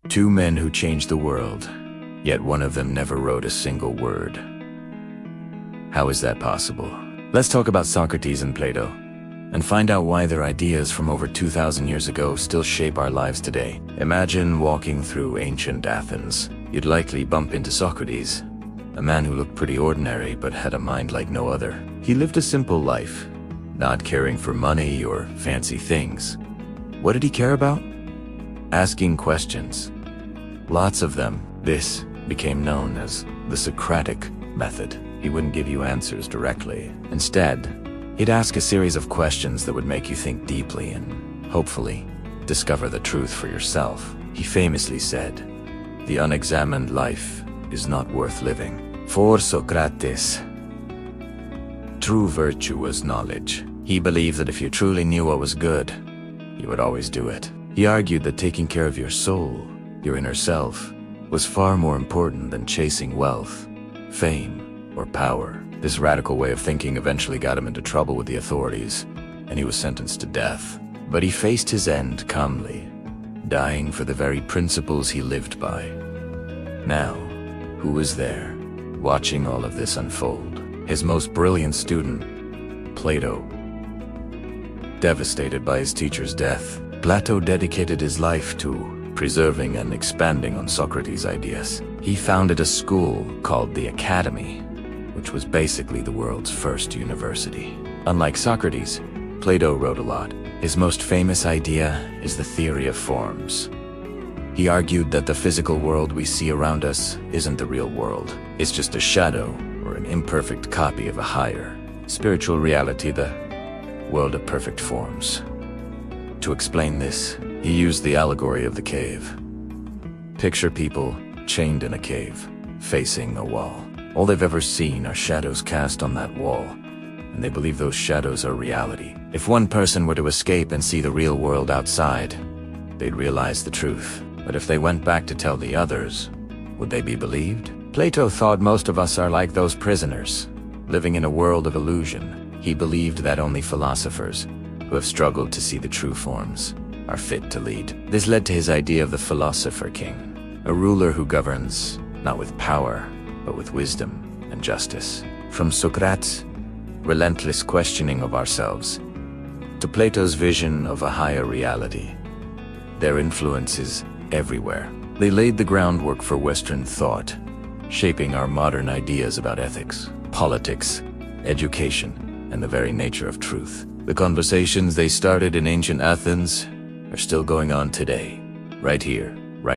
Two men who changed the world, yet one of them never wrote a single word. How is that possible? Let's talk about Socrates and Plato, and find out why their ideas from over 2,000 years ago still shape our lives today. Imagine walking through ancient Athens. You'd likely bump into Socrates, a man who looked pretty ordinary but had a mind like no other. He lived a simple life, not caring for money or fancy things. What did he care about? Asking questions. Lots of them. This became known as the Socratic method. He wouldn't give you answers directly. Instead, he'd ask a series of questions that would make you think deeply and, hopefully, discover the truth for yourself. He famously said, "The unexamined life is not worth living." For Socrates, true virtue was knowledge. He believed that if you truly knew what was good, you would always do it. He argued that taking care of your soul, your inner self, was far more important than chasing wealth, fame, or power. This radical way of thinking eventually got him into trouble with the authorities, and he was sentenced to death. But he faced his end calmly, dying for the very principles he lived by. Now, who was there, watching all of this unfold? His most brilliant student, Plato. Devastated by his teacher's death, Plato dedicated his life to preserving and expanding on Socrates' ideas. He founded a school called the Academy, which was basically the world's first university. Unlike Socrates, Plato wrote a lot. His most famous idea is the theory of forms. He argued that the physical world we see around us isn't the real world. It's just a shadow or an imperfect copy of a higher spiritual reality, the world of perfect forms. To explain this, he used the allegory of the cave. Picture people chained in a cave, facing a wall. All they've ever seen are shadows cast on that wall, and they believe those shadows are reality. If one person were to escape and see the real world outside, they'd realize the truth. But if they went back to tell the others, would they be believed? Plato thought most of us are like those prisoners, living in a world of illusion. He believed that only philosophers, who have struggled to see the true forms, are fit to lead. This led to his idea of the philosopher king, a ruler who governs not with power, but with wisdom and justice. From Socrates' relentless questioning of ourselves, to Plato's vision of a higher reality, their influence is everywhere. They laid the groundwork for Western thought, shaping our modern ideas about ethics, politics, education, and the very nature of truth. The conversations they started in ancient Athens are still going on today, right here